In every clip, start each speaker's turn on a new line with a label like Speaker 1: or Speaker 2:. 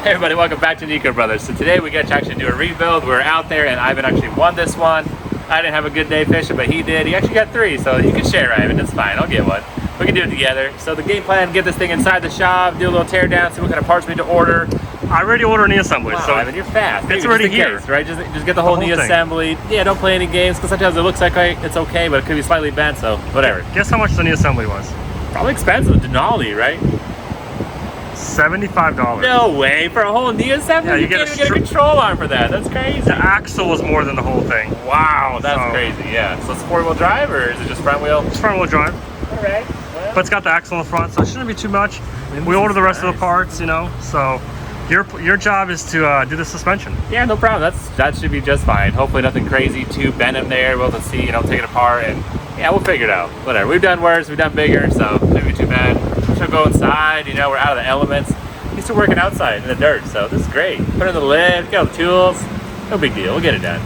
Speaker 1: Hey everybody, welcome back to Nico Brothers. So today we get to actually do a rebuild. We're out there and Ivan actually won this one. I didn't have a good day fishing, but he did. He actually got 3, so you can share, Ivan. It's fine, I'll get one. We can do it together. So the game plan, get this thing inside the shop, do a little tear down, see what kind of parts we need to order.
Speaker 2: I already ordered knee assembly,
Speaker 1: Wow,
Speaker 2: so
Speaker 1: Ivan, you're fast.
Speaker 2: It's already here,
Speaker 1: case, right? Just get the whole knee assembly. Yeah, don't play any games, because sometimes it looks like it's okay, but it could be slightly bent, so whatever.
Speaker 2: Guess how much the knee assembly was?
Speaker 1: Probably expensive, Denali, right?
Speaker 2: $75.
Speaker 1: No way, for a whole knee assembly?
Speaker 2: Yeah,
Speaker 1: you can't even get a control arm for that. That's crazy.
Speaker 2: The axle was more than the whole thing.
Speaker 1: Wow, that's crazy, yeah. So it's 4-wheel drive, or is it just front wheel?
Speaker 2: It's front wheel drive.
Speaker 1: All right. Well,
Speaker 2: but it's got the axle in the front, so it shouldn't be too much. We order the rest of the parts, you know, so your job is to do the suspension.
Speaker 1: Yeah, no problem. That should be just fine. Hopefully nothing crazy too bent in there. We'll have to see, take it apart, and yeah, we'll figure it out. Whatever. We've done worse, we've done bigger, so maybe too bad. We'll go inside, we're out of the elements. Used to working outside in the dirt, so this is great. Put in the lid, get all the tools. No big deal, we'll get it done.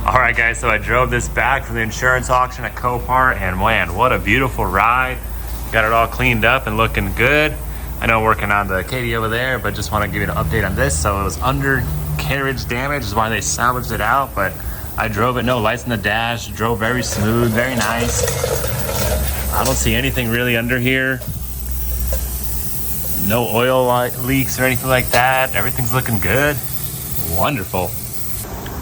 Speaker 1: Alright guys, so I drove this back from the insurance auction at Copart, and man, what a beautiful ride. Got it all cleaned up and looking good. I know I'm working on the Acadia over there, but just want to give you an update on this. So it was undercarriage damage is why they salvaged it out, but I drove it, no lights in the dash, drove very smooth, very nice. I don't see anything really under here. No oil leaks or anything like that. Everything's looking good. Wonderful.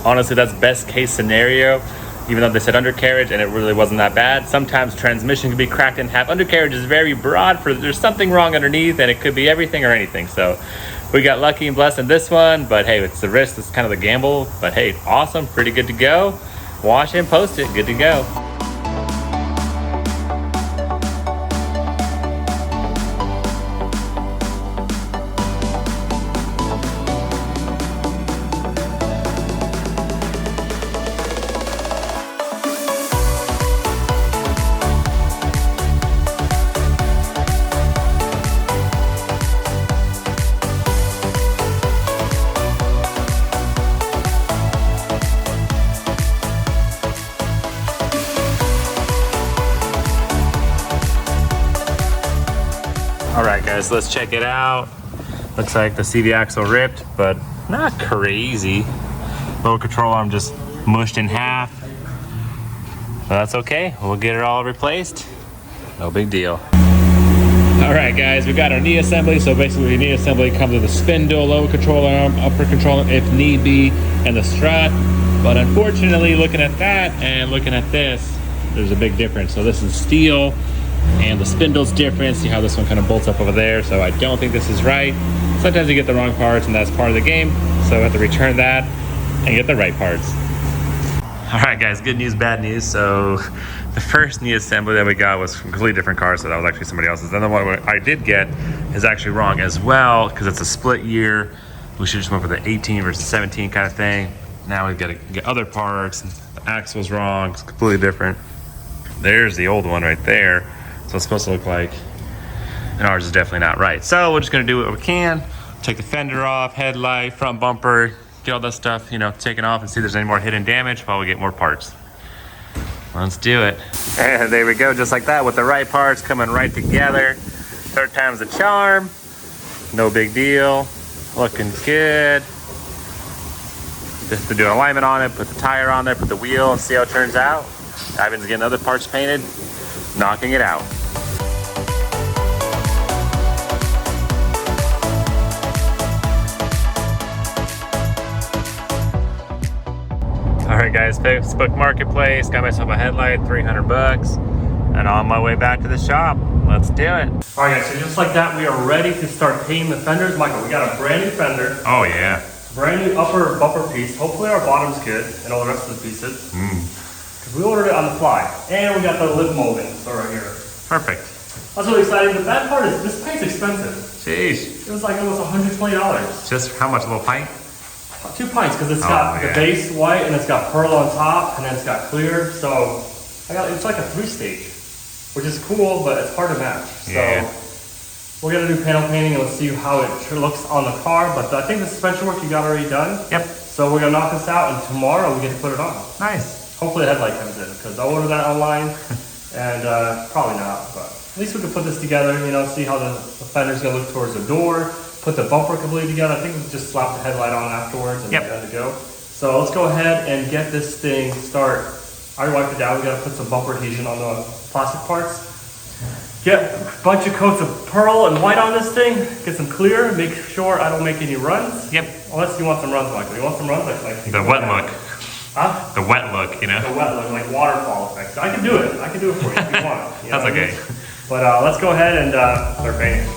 Speaker 1: Honestly, that's best case scenario, even though they said undercarriage and it really wasn't that bad. Sometimes transmission can be cracked in half. Undercarriage is very broad for there's something wrong underneath, and it could be everything or anything. So we got lucky and blessed in this one, but hey, it's the risk, it's kind of the gamble. But hey, awesome, pretty good to go. Wash and post it, good to go. All right guys, let's check it out. Looks like the CV axle ripped, but not crazy. Lower control arm just mushed in half. But that's okay, we'll get it all replaced. No big deal. All right guys, we got our knee assembly. So basically the knee assembly comes with a spindle, lower control arm, upper control arm if need be, and the strut. But unfortunately, looking at that and looking at this, there's a big difference. So this is steel, and the spindle's different. See how this one kind of bolts up over there? So I don't think this is right. Sometimes you get the wrong parts, and that's part of the game. So I have to return that and get the right parts. All right guys, good news, bad news. So the first knee assembly that we got was from a completely different car, so that was actually somebody else's. Then the one I did get is actually wrong as well, because it's a split year. We should just went for the 18 versus 17 kind of thing. Now we've got to get other parts. The axle's wrong, it's completely different. There's the old one right there. So it's supposed to look like, and ours is definitely not right. So we're just gonna do what we can, take the fender off, headlight, front bumper, get all that stuff, taken off, and see if there's any more hidden damage while we get more parts. Let's do it. And there we go, just like that, with the right parts coming right together. Third time's the charm. No big deal, looking good. Just to do an alignment on it, put the tire on there, put the wheel, and see how it turns out. Ivan's getting other parts painted, knocking it out. All right guys, Facebook Marketplace, got myself a headlight, 300 bucks, and on my way back to the shop. Let's do it.
Speaker 2: All right guys, so just like that, we are ready to start painting the fenders. Michael, we got a brand new fender.
Speaker 1: Oh yeah.
Speaker 2: brand new upper bumper piece. Hopefully our bottom's good and all the rest of the pieces. Because we ordered it on the fly. And we got the lip molding, so right here.
Speaker 1: Perfect.
Speaker 2: That's really exciting. The bad part is this paint's expensive.
Speaker 1: Jeez.
Speaker 2: It was like almost $120.
Speaker 1: Just how much, a little pint?
Speaker 2: 2 pints, because it's got the base white and it's got pearl on top and then it's got clear. So it's like a 3-stage, which is cool, but it's hard to match. So we're gonna do panel painting and let's see how it looks on the car. But I think the suspension work you got already done.
Speaker 1: Yep.
Speaker 2: So we're gonna knock this out and tomorrow we get to put it on.
Speaker 1: Nice.
Speaker 2: Hopefully the headlight comes in, because I'll order that online and probably not, but at least we can put this together, you know, see how the fender's gonna look towards the door. Put the bumper completely together. I think we just slap the headlight on afterwards and we're done to go. So let's go ahead and get this thing start. I already wiped it down. We gotta put some bumper adhesion on the plastic parts. Get a bunch of coats of pearl and white on this thing. Get some clear. Make sure I don't make any runs.
Speaker 1: Yep.
Speaker 2: Unless you want some runs, Michael. You want some runs? Like
Speaker 1: The wet look.
Speaker 2: Huh?
Speaker 1: The wet look, you know?
Speaker 2: The wet look, like waterfall effects. I can do it. I can do it for you if you want. You know
Speaker 1: That's okay.
Speaker 2: I mean? But let's go ahead and start painting.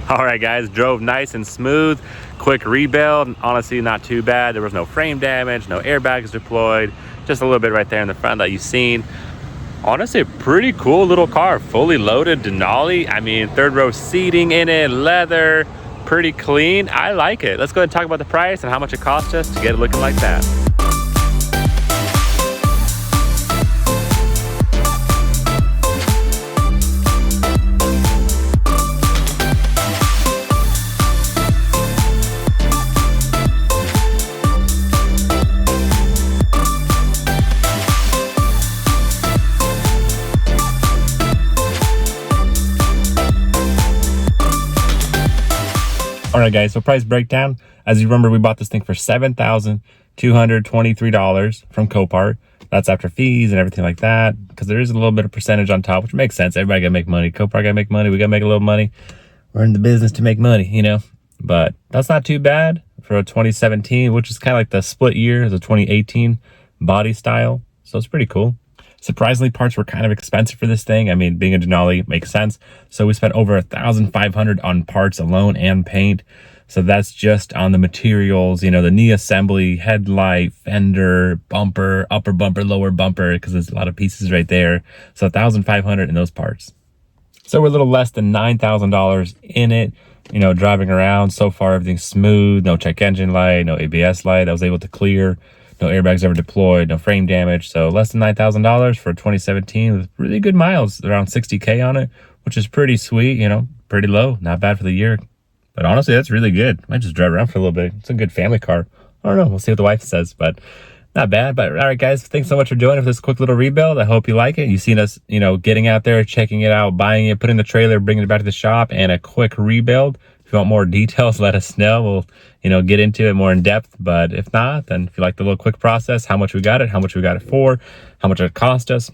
Speaker 1: All right, guys, drove nice and smooth. Quick rebuild. Honestly, not too bad. There was no frame damage, no airbags deployed. Just a little bit right there in the front that you've seen. Honestly, a pretty cool little car. Fully loaded Denali. I mean, third row seating in it, leather, pretty clean. I like it. Let's go ahead and talk about the price and how much it cost us to get it looking like that. All right, guys, so price breakdown. As you remember, we bought this thing for $7,223 from Copart. That's after fees and everything like that, because there is a little bit of percentage on top, which makes sense. Everybody gotta make money. Copart gotta make money. We gotta make a little money. We're in the business to make money, you know? But that's not too bad for a 2017, which is kind of like the split year, the 2018 body style. So it's pretty cool. Surprisingly, parts were kind of expensive for this thing. I mean, being a Denali makes sense. So we spent over $1,500 on parts alone and paint. So that's just on the materials, you know, the knee assembly, headlight, fender, bumper, upper bumper, lower bumper, because there's a lot of pieces right there. So $1,500 in those parts. So we're a little less than $9,000 in it, you know, driving around. So far, everything's smooth. No check engine light, no ABS light. I was able to clear. No airbags ever deployed, no frame damage. So less than $9,000 for 2017 with really good miles, around 60K on it, which is pretty sweet, you know, pretty low. Not bad for the year. But honestly, that's really good. Might just drive around for a little bit. It's a good family car. I don't know. We'll see what the wife says, but not bad. But all right, guys, thanks so much for joining for this quick little rebuild. I hope you like it. You've seen us, you know, getting out there, checking it out, buying it, putting the trailer, bringing it back to the shop, and a quick rebuild. If you want more details, let us know. We'll, you know, get into it more in depth. But if not, then if you like the little quick process, how much we got it, how much we got it for, how much it cost us,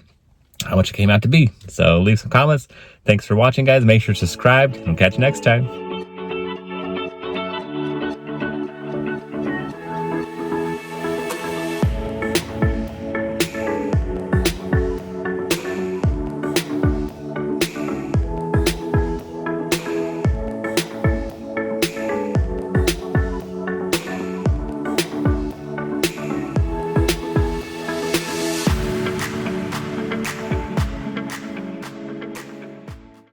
Speaker 1: how much it came out to be. So leave some comments. Thanks for watching, guys. Make sure to subscribe, and we'll catch you next time.